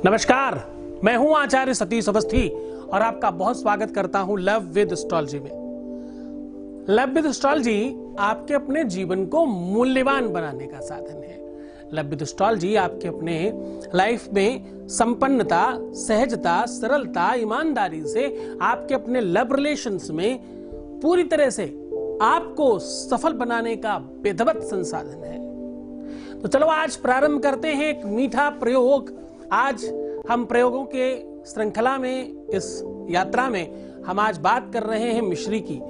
नमस्कार, मैं हूं आचार्य सतीश अवस्थी और आपका बहुत स्वागत करता हूं लव विद एस्ट्रोलॉजी में। लव विद एस्ट्रोलॉजी आपके अपने जीवन को मूल्यवान बनाने का साधन है। लव विद एस्ट्रोलॉजी आपके अपने लाइफ में संपन्नता, सहजता, सरलता, ईमानदारी से आपके अपने लव रिलेशंस में पूरी तरह से आपको सफल बनाने का बेधबत संसाधन है। तो चलो आज प्रारंभ करते हैं एक मीठा प्रयोग। आज हम प्रयोगों के श्रृंखला में, इस यात्रा में हम आज बात कर रहे हैं मिश्री की।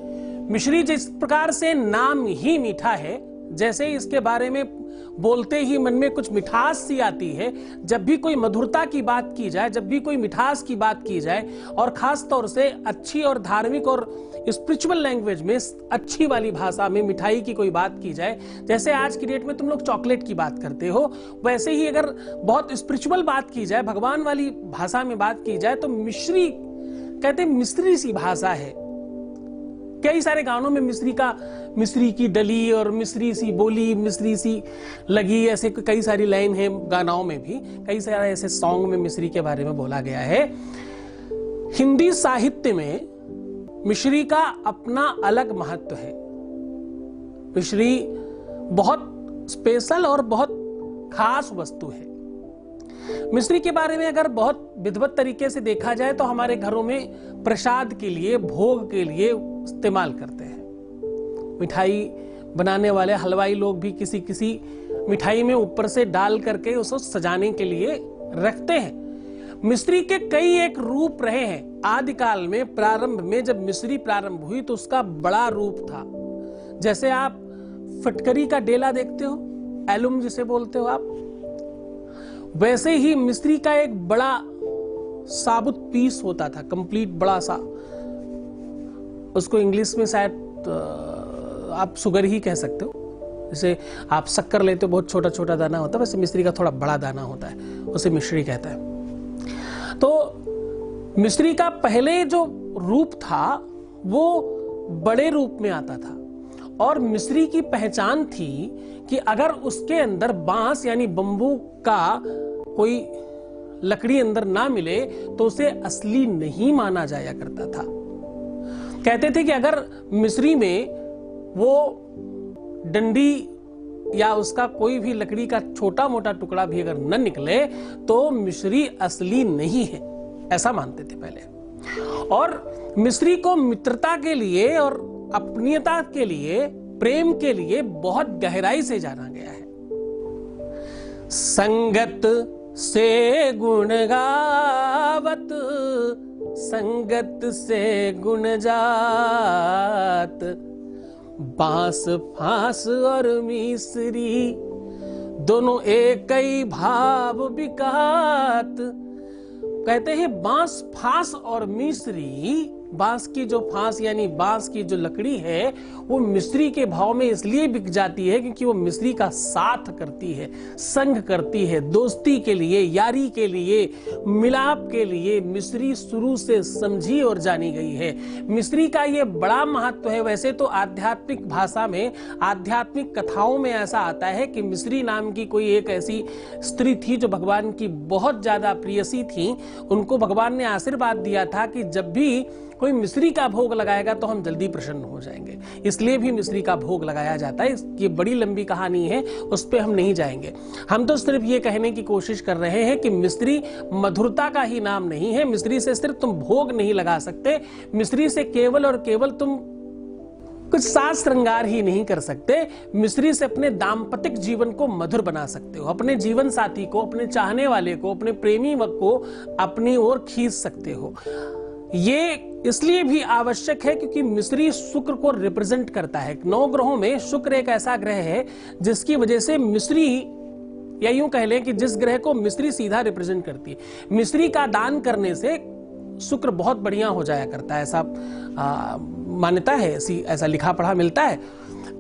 मिश्री जिस प्रकार से नाम ही मीठा है, जैसे इसके बारे में बोलते ही मन में कुछ मिठास सी आती है। जब भी कोई मधुरता की बात की जाए, जब भी कोई मिठास की बात की जाए, और खास तौर से अच्छी और धार्मिक और स्पिरिचुअल लैंग्वेज में, अच्छी वाली भाषा में मिठाई की कोई बात की जाए, जैसे आज की डेट में तुम लोग चॉकलेट की बात करते हो, वैसे ही अगर बहुत स्पिरिचुअल बात की जाए, भगवान वाली भाषा में बात की जाए, तो मिश्री कहते मिस्री सी भाषा है। कई सारे गानों में मिस्री की डली और मिस्री सी बोली, मिस्री सी लगी, ऐसे कई सारी लाइन है। गानों में भी कई सारे ऐसे सॉन्ग में मिस्री के बारे में बोला गया है। हिंदी साहित्य में मिश्री का अपना अलग महत्व है। मिश्री बहुत स्पेशल और बहुत खास वस्तु है। मिश्री के बारे में अगर बहुत विधिवत तरीके से देखा जाए तो हमारे घरों में प्रसाद के लिए, भोग के लिए इस्तेमाल करते हैं। मिठाई बनाने वाले हलवाई लोग भी किसी किसी मिठाई में ऊपर से डाल करके उसको सजाने के लिए रखते हैं। मिश्री के कई एक रूप रहे हैं। आदिकाल में, प्रारंभ में जब मिश्री प्रारंभ हुई तो उसका बड़ा रूप था। जैसे आप फटकरी का डेला देखते हो, एलुम जिसे बोलते हो आप, वैसे ही मिश्री का एक बड़ा साबुत पीस होता था, कंप्लीट बड़ा सा। उसको इंग्लिश में शायद आप शुगर ही कह सकते हो। जैसे आप शक्कर लेते हो, बहुत छोटा छोटा दाना होता है, वैसे मिश्री का थोड़ा बड़ा दाना होता है, उसे मिश्री कहता है। तो मिश्री का पहले जो रूप था वो बड़े रूप में आता था, और मिश्री की पहचान थी कि अगर उसके अंदर बांस यानी बंबू का कोई लकड़ी अंदर ना मिले तो उसे असली नहीं माना जाया करता था। कहते थे कि अगर मिश्री में वो डंडी या उसका कोई भी लकड़ी का छोटा मोटा टुकड़ा भी अगर न निकले तो मिश्री असली नहीं है, ऐसा मानते थे पहले। और मिश्री को मित्रता के लिए और अपनीयता के लिए, प्रेम के लिए बहुत गहराई से जाना गया है। संगत से गुण गावत, संगत से गुण जात, बांस फांस और मिश्री दोनों एक ही भाव विकात। कहते हैं बांस फांस और मिश्री, बांस की जो फांस यानी बांस की जो लकड़ी है वो मिश्री के भाव में इसलिए बिक जाती है क्योंकि वो मिश्री का साथ करती है, संग करती है, दोस्ती के लिए, यारी के लिए, मिलाप के लिए मिश्री शुरू से समझी और जानी गई है। मिश्री का ये बड़ा महत्व है। वैसे तो आध्यात्मिक भाषा में, आध्यात्मिक कथाओं में ऐसा आता है कि मिश्री नाम की कोई एक ऐसी स्त्री थी जो भगवान की बहुत ज्यादा प्रियसी थी। उनको भगवान ने आशीर्वाद दिया था कि जब भी कोई मिश्री का भोग लगाएगा तो हम जल्दी प्रसन्न हो जाएंगे, इसलिए भी मिश्री का भोग लगाया जाता है। ये बड़ी लंबी कहानी है, उस पर हम नहीं जाएंगे। हम तो सिर्फ ये कहने की कोशिश कर रहे हैं कि मिश्री मधुरता का ही नाम नहीं है। मिश्री से सिर्फ तुम भोग नहीं लगा सकते, मिश्री से केवल और केवल तुम कुछ साज श्रृंगार ही नहीं कर सकते। मिश्री से अपने दाम्पतिक जीवन को मधुर बना सकते हो, अपने जीवन साथी को, अपने चाहने वाले को, अपने प्रेमी को अपनी ओर खींच सकते हो। ये इसलिए भी आवश्यक है क्योंकि मिश्री शुक्र को रिप्रेजेंट करता है। 9 ग्रहों में शुक्र एक ऐसा ग्रह है जिसकी वजह से मिश्री, या यूं कह लें कि जिस ग्रह को मिश्री सीधा रिप्रेजेंट करती है, मिश्री का दान करने से शुक्र बहुत बढ़िया हो जाया करता है, ऐसा मान्यता है, ऐसा लिखा पढ़ा मिलता है।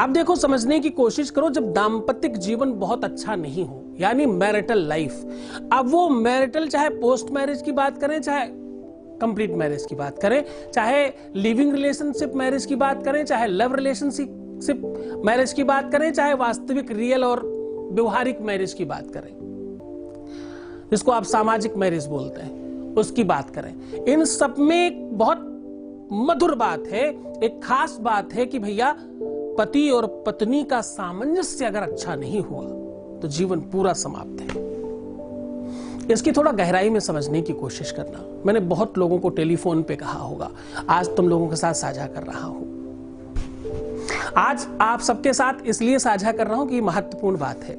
अब देखो, समझने की कोशिश करो, जब दाम्पतिक जीवन बहुत अच्छा नहीं हो, यानी मैरिटल लाइफ, अब वो मैरिटल चाहे पोस्ट मैरिज की बात करें, चाहे कंप्लीट मैरिज की बात करें, चाहे लिविंग रिलेशनशिप मैरिज की बात करें, चाहे लव रिलेशनशिप मैरिज की बात करें, चाहे वास्तविक रियल और व्यवहारिक मैरिज की बात करें, जिसको आप सामाजिक मैरिज बोलते हैं, उसकी बात करें, इन सब में एक बहुत मधुर बात है, एक खास बात है कि भैया पति और पत्नी का सामंजस्य अगर अच्छा नहीं हुआ तो जीवन पूरा समाप्त है। इसकी थोड़ा गहराई में समझने की कोशिश करना। मैंने बहुत लोगों को टेलीफोन पे कहा होगा, आज तुम लोगों के साथ साझा कर रहा हूं। आज आप सबके साथ इसलिए साझा कर रहा हूं कि महत्वपूर्ण बात है।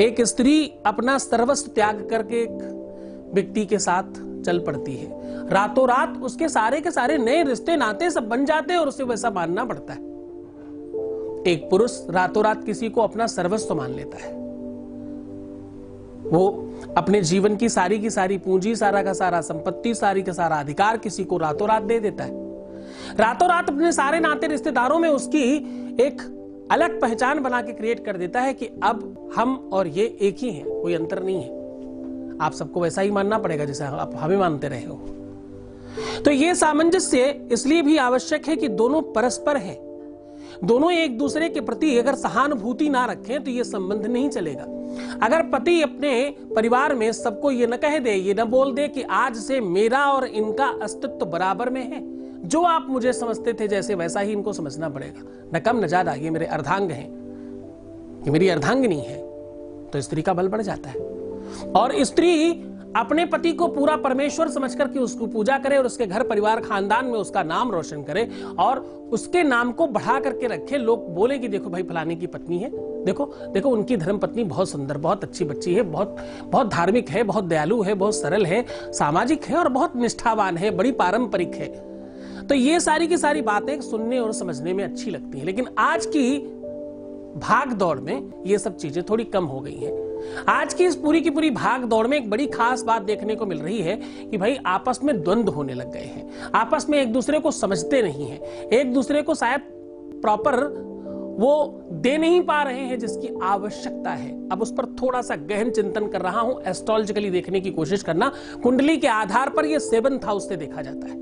एक स्त्री अपना सर्वस्व त्याग करके एक व्यक्ति के साथ चल पड़ती है, रातों रात उसके सारे के सारे नए रिश्ते नाते सब बन जाते हैं और उसे वैसा मानना पड़ता है। एक पुरुष रातों रात किसी को अपना सर्वस्व मान लेता है, वो अपने जीवन की सारी पूंजी, सारा का सारा संपत्ति, सारी का सारा अधिकार किसी को रातों रात दे देता है। रातों रात अपने सारे नाते रिश्तेदारों में उसकी एक अलग पहचान बना के क्रिएट कर देता है कि अब हम और ये एक ही हैं, कोई अंतर नहीं है। आप सबको वैसा ही मानना पड़ेगा जैसे आप हमें मानते रहे हो। तो ये सामंजस्य इसलिए भी आवश्यक है कि दोनों परस्पर हैं, दोनों एक दूसरे के प्रति अगर सहानुभूति ना रखें तो ये संबंध नहीं चलेगा। अगर पति अपने परिवार में सबको ये न कह दे, ये न बोल दे कि आज से मेरा और इनका अस्तित्व बराबर में है, जो आप मुझे समझते थे जैसे वैसा ही इनको समझना पड़ेगा, न कम न ज्यादा, ये मेरे अर्धांग हैं, ये मेरी अर्धांगिनी है, तो स्त्री का बल बढ़ जाता है। और स्त्री अपने पति को पूरा परमेश्वर समझ करके उसको पूजा करे और उसके घर परिवार खानदान में उसका नाम रोशन करे और उसके नाम को बढ़ा करके रखे। लोग बोले कि देखो भाई फलाने की पत्नी है, देखो देखो उनकी धर्म पत्नी बहुत सुंदर, बहुत अच्छी बच्ची है, बहुत धार्मिक है, बहुत दयालु है, बहुत सरल है, सामाजिक है और बहुत निष्ठावान है, बड़ी पारंपरिक है। तो ये सारी की सारी बातें सुनने और समझने में अच्छी लगती हैं, लेकिन आज की भाग दौड़ में ये सब चीजें थोड़ी कम हो गई हैं। आज की इस पूरी की पूरी भाग दौड़ में एक बड़ी खास बात देखने को मिल रही है कि भाई आपस में द्वंद्व होने लग गए हैं, आपस में एक दूसरे को समझते नहीं हैं, एक दूसरे को शायद प्रॉपर वो दे नहीं पा रहे हैं जिसकी आवश्यकता है। अब उस पर थोड़ा सा गहन चिंतन कर रहा हूं, एस्ट्रोलॉजिकली देखने की कोशिश करना। कुंडली के आधार पर यह 7th हाउस से देखा जाता है।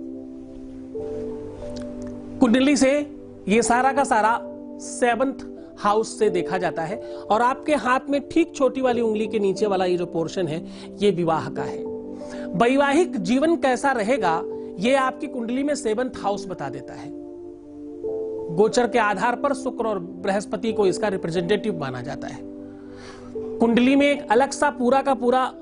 कुंडली से ये सारा का सारा 7th हाउस से देखा जाता है और आपके हाथ में ठीक छोटी वाली उंगली के नीचे वाला ये जो पोर्शन है ये विवाह का है। वैवाहिक जीवन कैसा रहेगा ये आपकी कुंडली में 7th हाउस बता देता है। गोचर के आधार पर शुक्र और बृहस्पति को इसका रिप्रेजेंटेटिव माना जाता है। कुंडली में एक अलग सा पूरा का पूरा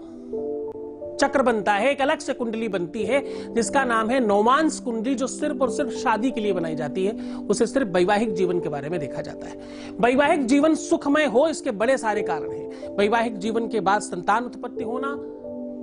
चक्र बनता है, एक अलग से कुंडली बनती है जिसका नाम है नौमांस कुंडली, जो सिर्फ और सिर्फ शादी के लिए बनाई जाती है। उसे सिर्फ वैवाहिक जीवन के बारे में देखा जाता है। वैवाहिक जीवन सुखमय हो इसके बड़े सारे कारण हैं। वैवाहिक जीवन के बाद संतान उत्पत्ति होना,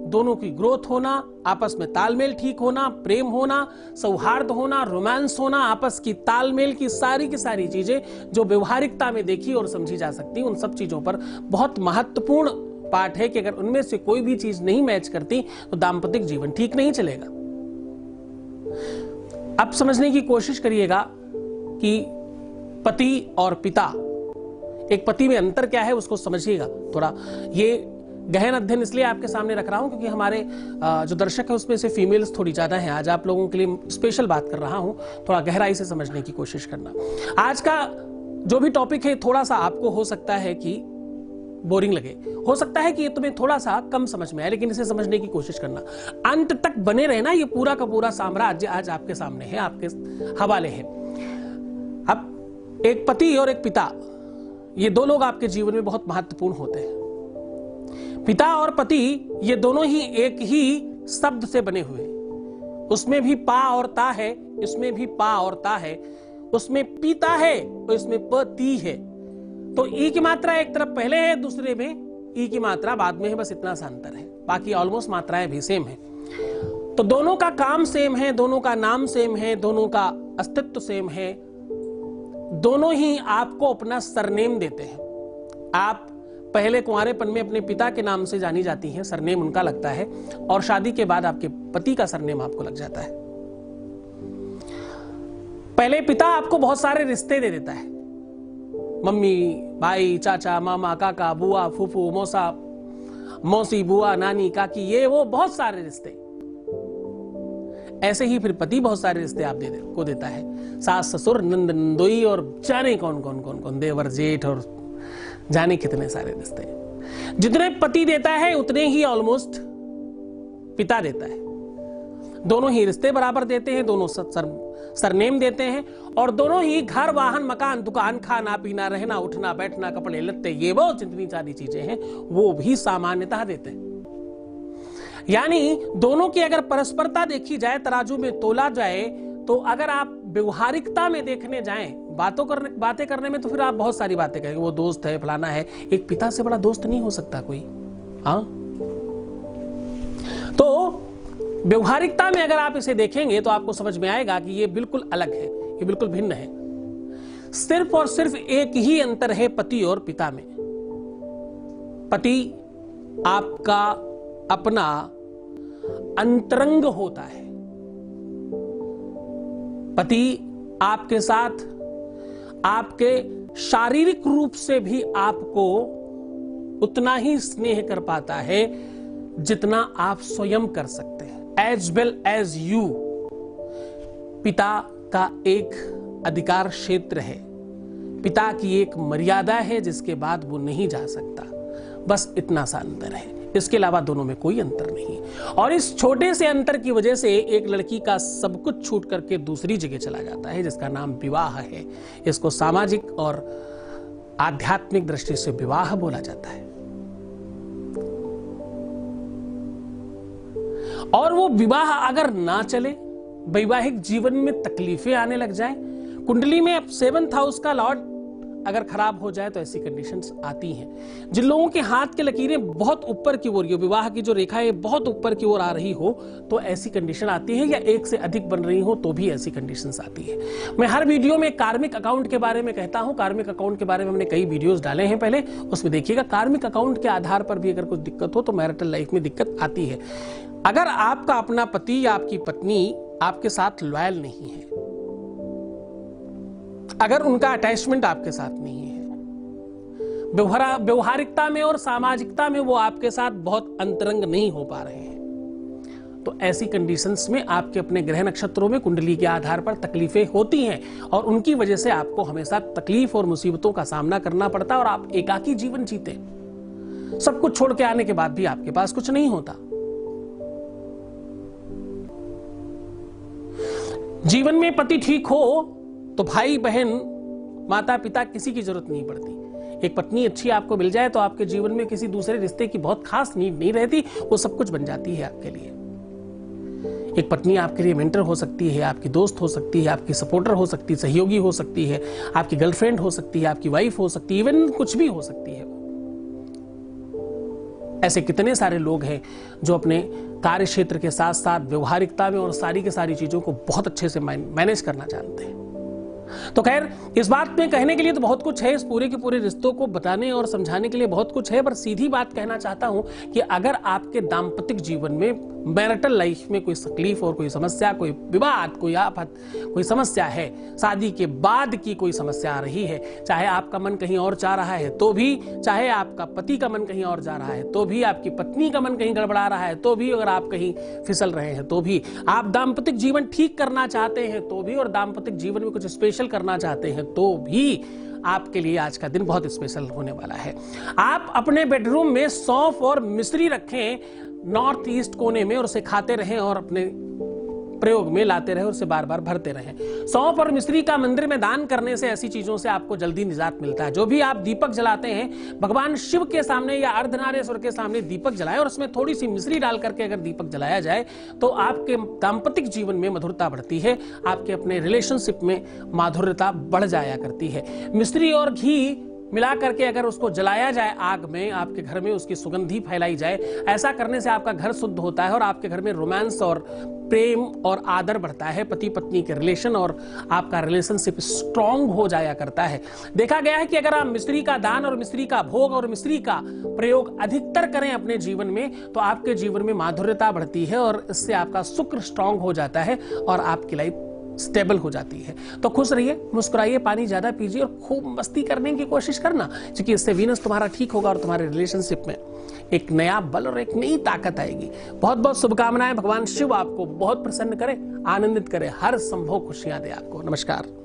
दोनों की ग्रोथ होना, आपस में तालमेल ठीक होना, प्रेम होना, सौहार्द होना, रोमांस होना, आपस की तालमेल की सारी चीजें जो व्यवहारिकता में देखी और समझी जा सकती, उन सब चीजों पर बहुत महत्वपूर्ण पार्ट है कि अगर उनमें से कोई भी चीज नहीं मैच करती तो दाम्पतिक जीवन ठीक नहीं चलेगा। अब समझने की कोशिश करिएगा कि पति और पिता, एक पति में अंतर क्या है उसको समझिएगा थोड़ा। ये गहन अध्ययन इसलिए आपके सामने रख रहा हूं क्योंकि हमारे जो दर्शक है उसमें से फीमेल्स थोड़ी ज्यादा हैं। आज आप लोगों के लिए स्पेशल बात कर रहा हूं, थोड़ा गहराई से समझने की कोशिश करना। आज का जो भी टॉपिक है थोड़ा सा आपको हो सकता है कि बोरिंग लगे, हो सकता है कि ये तुम्हें थोड़ा सा कम समझ में आए, लेकिन इसे समझने की कोशिश करना, अंत तक बने रहना। ये पूरा का पूरा साम्राज्य आज आपके सामने है, आपके हवाले है। अब एक पति और एक पिता, ये दो लोग आपके जीवन में बहुत महत्वपूर्ण होते हैं। पिता और पति ये दोनों ही एक ही शब्द से बने हुए, उसमें भी पा और ता है, इसमें भी पा और ता है, उसमें पीता है और इसमें पति है। तो ई की मात्रा एक तरफ पहले है, दूसरे में ई की मात्रा बाद में है, बस इतना सा अंतर है, बाकी ऑलमोस्ट मात्राएं भी सेम है। तो दोनों का काम सेम है, दोनों का नाम सेम है, दोनों का अस्तित्व सेम है, दोनों ही आपको अपना सरनेम देते हैं। आप पहले कुंवारेपन में अपने पिता के नाम से जानी जाती हैं, सरनेम उनका लगता है, और शादी के बाद आपके पति का सरनेम आपको लग जाता है। पहले पिता आपको बहुत सारे रिश्ते दे देता है, मम्मी, भाई, चाचा, मामा, काका, बुआ, फूफू, मौसा, मौसी, बुआ, नानी, काकी, ये वो बहुत सारे रिश्ते। ऐसे ही फिर पति बहुत सारे रिश्ते आप को देता है, सास, ससुर, नंद, नंदोई और जाने कौन कौन कौन कौन, देवर, जेठ और जाने कितने सारे रिश्ते। जितने पति देता है उतने ही ऑलमोस्ट पिता देता है। दोनों ही रिश्ते बराबर देते हैं, दोनों सरनेम देते हैं, और दोनों ही घर, वाहन, मकान, दुकान, खाना पीना, रहना, उठना, बैठना, कपड़े लत्ते, ये वो जितनी सारी चीजें हैं वो भी सामान्यतः देते हैं। यानी दोनों की अगर परस्परता देखी जाए, तराजू में तोला जाए, तो अगर आप व्यवहारिकता में देखने जाएं, बातें करने में, तो फिर आप बहुत सारी बातें कहेंगे, वो दोस्त है, फलाना है। एक पिता से बड़ा दोस्त नहीं हो सकता कोई। हाँ, तो व्यवहारिकता में अगर आप इसे देखेंगे तो आपको समझ में आएगा कि ये बिल्कुल अलग है, ये बिल्कुल भिन्न है। सिर्फ और सिर्फ एक ही अंतर है पति और पिता में। पति आपका अपना अंतरंग होता है। पति आपके साथ आपके शारीरिक रूप से भी आपको उतना ही स्नेह कर पाता है जितना आप स्वयं कर सकते हैं, एज वेल एज यू। पिता का एक अधिकार क्षेत्र है, पिता की एक मर्यादा है जिसके बाद वो नहीं जा सकता। बस इतना सा अंतर है, इसके अलावा दोनों में कोई अंतर नहीं। और इस छोटे से अंतर की वजह से एक लड़की का सब कुछ छूट करके दूसरी जगह चला जाता है, जिसका नाम विवाह है। इसको सामाजिक और आध्यात्मिक दृष्टि से विवाह बोला जाता है। और वो विवाह अगर ना चले, वैवाहिक जीवन में तकलीफें आने लग जाए, कुंडली में अब 7th हाउस का लॉर्ड अगर खराब हो जाए तो ऐसी कंडीशंस आती हैं। जिन लोगों के हाथ की लकीरें बहुत ऊपर की ओर, विवाह की जो रेखा है बहुत ऊपर की ओर आ रही हो, तो ऐसी कंडीशन आती है, या एक से अधिक बन रही हो तो भी ऐसी कंडीशंस आती है। मैं हर वीडियो में कार्मिक अकाउंट के बारे में कहता हूं। कार्मिक अकाउंट के बारे में हमने कई वीडियोस डाले हैं पहले, उसमें देखिएगा। कार्मिक अकाउंट के आधार पर भी अगर कुछ दिक्कत हो तो मैरिटल लाइफ में दिक्कत आती है। अगर आपका अपना पति या आपकी पत्नी आपके साथ लॉयल नहीं है, अगर उनका अटैचमेंट आपके साथ नहीं है, व्यवहारिकता में और सामाजिकता में वो आपके साथ बहुत अंतरंग नहीं हो पा रहे हैं, तो ऐसी कंडीशंस में आपके अपने ग्रह नक्षत्रों में कुंडली के आधार पर तकलीफें होती हैं, और उनकी वजह से आपको हमेशा तकलीफ और मुसीबतों का सामना करना पड़ता है, और आप एकाकी जीवन जीते। सब कुछ छोड़ के आने के बाद भी आपके पास कुछ नहीं होता। जीवन में पति ठीक हो तो भाई बहन, माता पिता, किसी की जरूरत नहीं पड़ती। एक पत्नी अच्छी आपको मिल जाए तो आपके जीवन में किसी दूसरे रिश्ते की बहुत खास नीड नहीं रहती, वो सब कुछ बन जाती है आपके लिए। एक पत्नी आपके लिए मेंटर हो सकती है, आपकी दोस्त हो सकती है, आपकी सपोर्टर हो सकती है, सहयोगी हो सकती है, आपकी गर्लफ्रेंड हो सकती है, आपकी वाइफ हो सकती है, इवन कुछ भी हो सकती है। ऐसे कितने सारे लोग हैं जो अपने कार्य क्षेत्र के साथ साथ व्यवहारिकता में और सारी की सारी चीजों को बहुत अच्छे से मैनेज करना जानते हैं। तो खैर, इस बात में कहने के लिए तो बहुत कुछ है, इस पूरे के पूरे रिश्तों को बताने और समझाने के लिए बहुत कुछ है, पर सीधी बात कहना चाहता हूं कि अगर आपके दाम्पतिक जीवन में, मैरिटल लाइफ में कोई तकलीफ और कोई समस्या, कोई विवाद, कोई आफत, कोई समस्या है, शादी के बाद की कोई समस्या आ रही है, चाहे आपका मन कहीं और जा रहा है तो भी, चाहे आपका पति का मन कहीं और जा रहा है तो भी, आपकी पत्नी का मन कहीं गड़बड़ा रहा है तो भी, अगर आप कहीं फिसल रहे हैं तो भी, आप दाम्पतिक जीवन ठीक करना चाहते हैं तो भी, और दाम्पतिक जीवन में कुछ स्पेशल करना चाहते हैं तो भी, आपके लिए आज का दिन बहुत स्पेशल होने वाला है। आप अपने बेडरूम में सौंफ और मिश्री रखें नॉर्थ ईस्ट कोने में, और उसे खाते रहें और अपने प्रयोग में लाते रहे और उसे बार बार भरते रहें। सौंफ और मिश्री का मंदिर में दान करने से ऐसी चीजों से आपको जल्दी निजात मिलता है। जो भी आप दीपक जलाते हैं, भगवान शिव के सामने या अर्धनारेश्वर के सामने दीपक जलाएं, और उसमें थोड़ी सी मिश्री डाल करके अगर दीपक जलाया जाए तो आपके दाम्पतिक जीवन में मधुरता बढ़ती है, आपके अपने रिलेशनशिप में माधुर्यता बढ़ जाया करती है। मिश्री और घी मिला करके अगर उसको जलाया जाए आग में, आपके घर में उसकी सुगंधी फैलाई जाए, ऐसा करने से आपका घर शुद्ध होता है और आपके घर में रोमांस और प्रेम और आदर बढ़ता है, पति पत्नी के रिलेशन और आपका रिलेशनशिप स्ट्रांग हो जाया करता है। देखा गया है कि अगर आप मिश्री का दान और मिश्री का भोग और मिश्री का प्रयोग अधिकतर करें अपने जीवन में, तो आपके जीवन में माधुर्यता बढ़ती है और इससे आपका शुक्र स्ट्रांग हो जाता है और आपकी लाइफ स्टेबल हो जाती है। तो खुश रहिए, मुस्कुराइए, पानी ज्यादा पीजिए और खूब मस्ती करने की कोशिश करना, क्योंकि इससे वीनस तुम्हारा ठीक होगा और तुम्हारे रिलेशनशिप में एक नया बल और एक नई ताकत आएगी। बहुत बहुत शुभकामनाएं। भगवान शिव आपको बहुत प्रसन्न करे, आनंदित करे, हर संभव खुशियां दे आपको। नमस्कार।